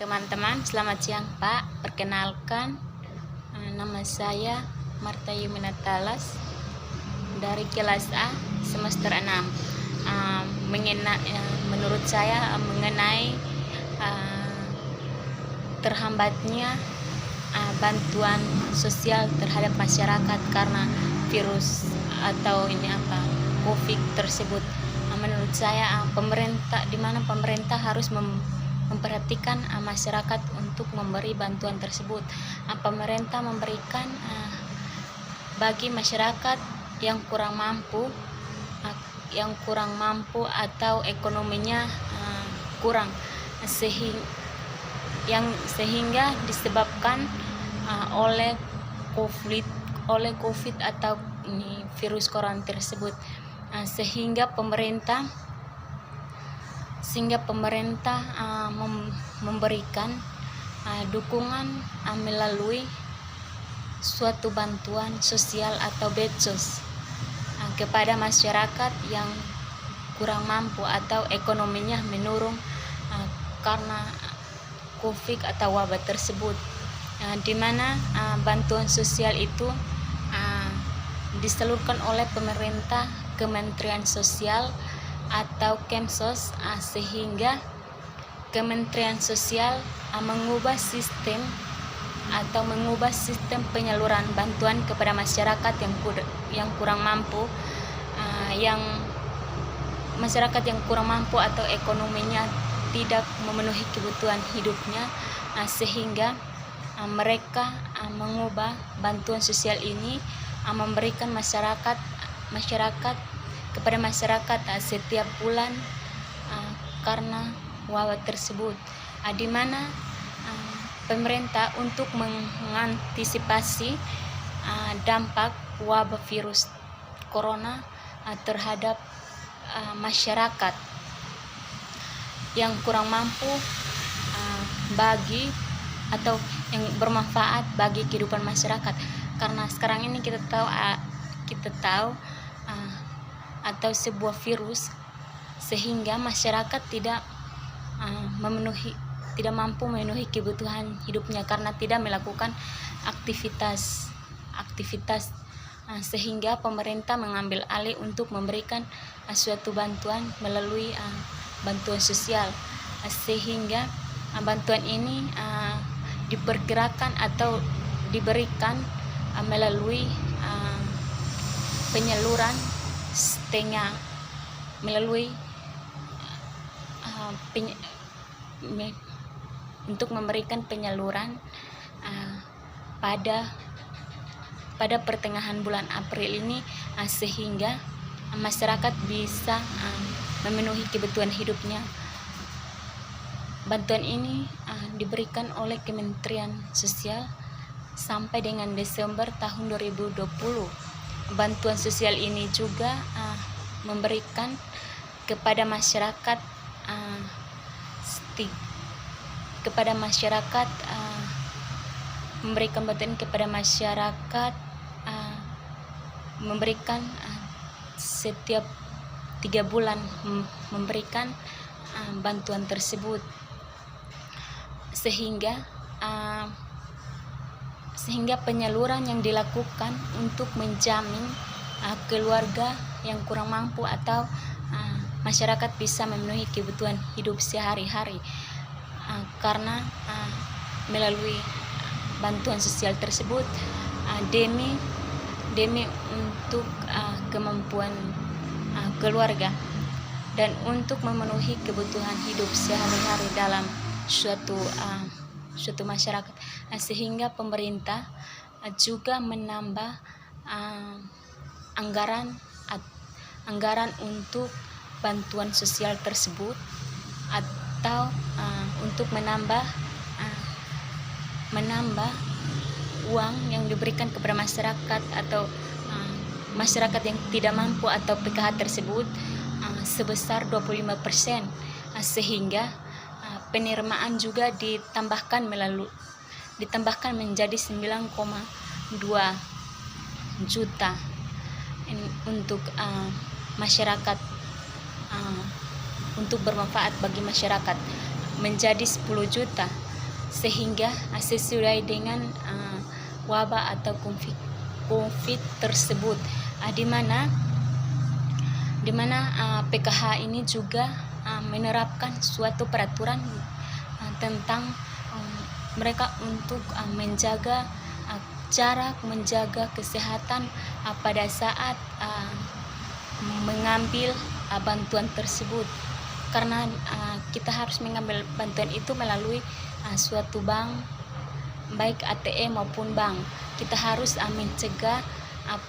teman-teman, selamat siang Pak. Perkenalkan, nama saya Marta Yumina Talas dari kelas A semester 6. Menurut saya mengenai terhambatnya bantuan sosial terhadap masyarakat karena virus atau COVID tersebut. Menurut saya pemerintah harus memperhatikan masyarakat untuk memberi bantuan tersebut. Pemerintah memberikan bagi masyarakat yang kurang mampu atau ekonominya kurang, sehingga disebabkan oleh COVID atau virus corona tersebut, sehingga pemerintah memberikan dukungan melalui suatu bantuan sosial atau bansos kepada masyarakat yang kurang mampu atau ekonominya menurun karena COVID atau wabah tersebut, di mana bantuan sosial itu disalurkan oleh pemerintah, Kementerian Sosial atau Kemsos, sehingga Kementerian Sosial mengubah sistem penyaluran bantuan kepada masyarakat yang kurang mampu, masyarakat yang kurang mampu atau ekonominya tidak memenuhi kebutuhan hidupnya, sehingga mereka mengubah bantuan sosial ini memberikan kepada masyarakat setiap bulan karena wabah tersebut, di mana pemerintah untuk mengantisipasi dampak wabah virus corona terhadap masyarakat yang kurang mampu atau yang bermanfaat bagi kehidupan masyarakat. Karena sekarang ini kita tahu atau sebuah virus, sehingga masyarakat tidak mampu memenuhi kebutuhan hidupnya karena tidak melakukan aktivitas, sehingga pemerintah mengambil alih untuk memberikan suatu bantuan melalui bantuan sosial, sehingga bantuan ini diperkirakan atau diberikan melalui penyaluran untuk memberikan penyaluran pada pertengahan bulan April ini, sehingga masyarakat bisa memenuhi kebutuhan hidupnya. Bantuan ini diberikan oleh Kementerian Sosial sampai dengan Desember tahun 2020. Bantuan sosial ini juga memberikan kepada masyarakat memberikan setiap 3 bulan memberikan bantuan tersebut, sehingga penyaluran yang dilakukan untuk menjamin keluarga yang kurang mampu atau masyarakat bisa memenuhi kebutuhan hidup sehari-hari, karena melalui bantuan sosial tersebut demi untuk kemampuan keluarga dan untuk memenuhi kebutuhan hidup sehari-hari dalam suatu masyarakat, sehingga pemerintah juga menambah anggaran untuk bantuan sosial tersebut, atau untuk menambah uang yang diberikan kepada masyarakat atau masyarakat yang tidak mampu atau PKH tersebut sebesar 25%, sehingga penerimaan juga ditambahkan menjadi 9,2 juta untuk masyarakat, untuk bermanfaat bagi masyarakat, menjadi 10 juta sehingga sesuai dengan wabah atau COVID tersebut, di mana PKH ini juga menerapkan suatu peraturan tentang mereka untuk menjaga jarak, menjaga kesehatan pada saat mengambil bantuan tersebut, karena kita harus mengambil bantuan itu melalui suatu bank, baik ATM maupun bank. Kita harus mencegah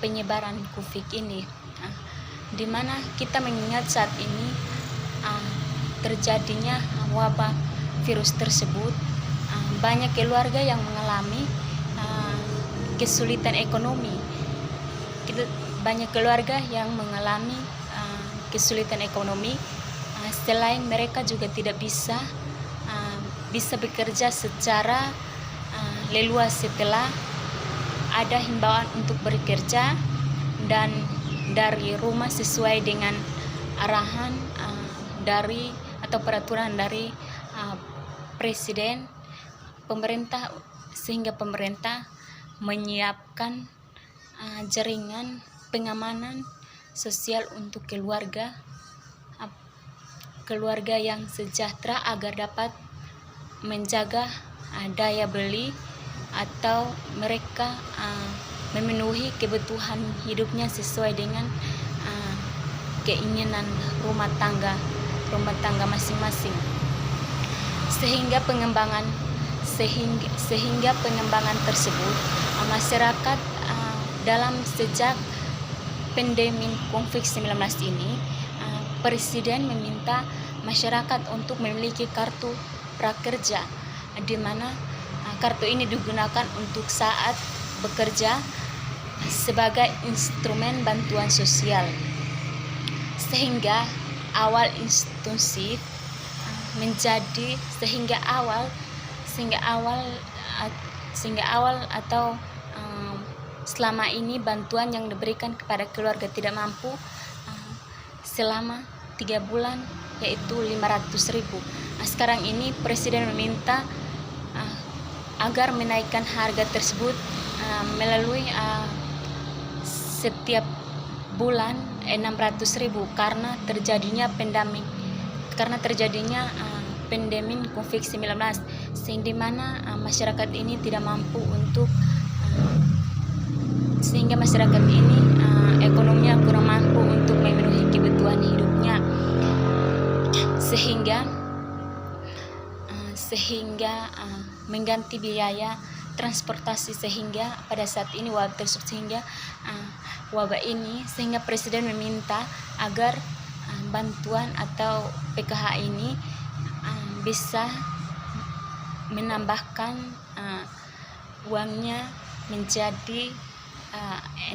penyebaran COVID ini, di mana kita mengingat saat ini terjadinya wabah virus tersebut, banyak keluarga yang mengalami kesulitan ekonomi. Banyak keluarga yang mengalami kesulitan ekonomi, selain mereka juga tidak bisa bekerja secara leluas setelah ada himbauan untuk bekerja dan dari rumah sesuai dengan arahan dari atau peraturan dari presiden, pemerintah, sehingga pemerintah menyiapkan jaringan pengamanan sosial untuk keluarga yang sejahtera agar dapat menjaga daya beli atau mereka memenuhi kebutuhan hidupnya sesuai dengan keinginan rumah tangga masing-masing, sehingga pengembangan tersebut masyarakat dalam sejak pandemi COVID-19 ini, presiden meminta masyarakat untuk memiliki kartu prakerja, di mana kartu ini digunakan untuk saat bekerja sebagai instrumen bantuan sosial, sehingga awal institusi menjadi sehingga awal atau selama ini bantuan yang diberikan kepada keluarga tidak mampu selama 3 bulan yaitu 500.000. Sekarang ini presiden meminta agar menaikkan harga tersebut melalui setiap bulan 600.000 karena terjadinya pandemi COVID-19, sehingga mana masyarakat ini tidak mampu untuk ekonominya kurang mampu untuk memenuhi kebutuhan hidupnya, sehingga mengganti biaya transportasi, sehingga pada saat ini wabah ini sehingga presiden meminta agar bantuan atau PKH ini bisa menambahkan uangnya menjadi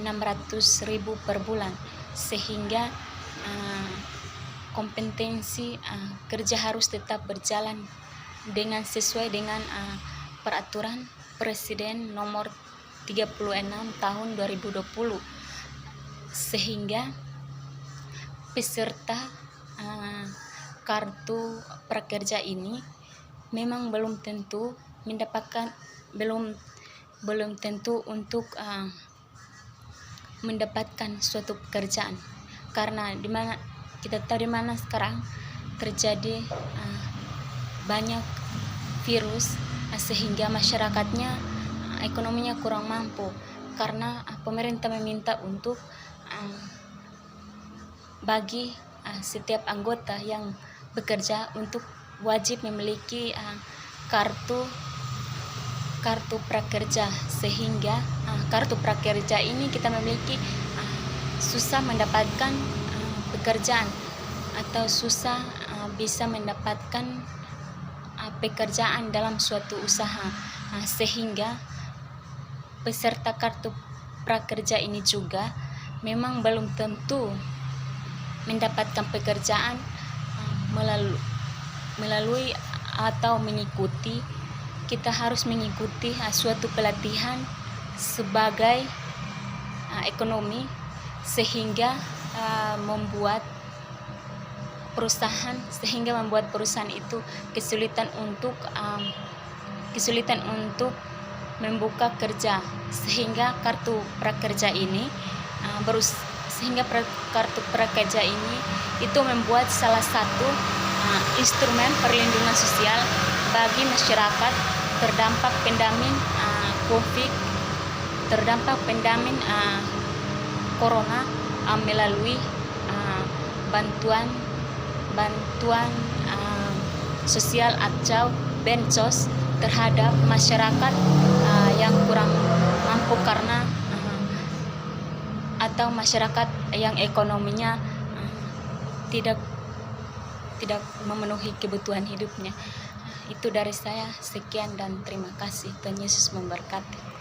600.000 per bulan, sehingga kompetensi kerja harus tetap berjalan sesuai dengan peraturan Presiden nomor 36 tahun 2020, sehingga peserta kartu prakerja ini memang belum tentu untuk mendapatkan suatu pekerjaan, karena kita tahu di mana sekarang terjadi banyak virus, sehingga masyarakatnya ekonominya kurang mampu, karena pemerintah meminta untuk bagi setiap anggota yang bekerja untuk wajib memiliki kartu prakerja, sehingga kartu prakerja ini kita memiliki susah mendapatkan pekerjaan atau susah bisa mendapatkan pekerjaan dalam suatu usaha, sehingga peserta kartu prakerja ini juga memang belum tentu mendapatkan pekerjaan melalui atau mengikuti. Kita harus mengikuti suatu pelatihan sebagai ekonomi, sehingga membuat perusahaan itu kesulitan untuk kesulitan untuk membuka kerja, sehingga kartu prakerja ini kartu prakerja ini itu membuat salah satu instrumen perlindungan sosial bagi masyarakat terdampak pandemi COVID, terdampak pandemi corona melalui bantuan sosial atau bansos terhadap masyarakat yang kurang mampu karena atau masyarakat yang ekonominya tidak memenuhi kebutuhan hidupnya. Itu dari saya, sekian dan terima kasih. Tuhan Yesus memberkati.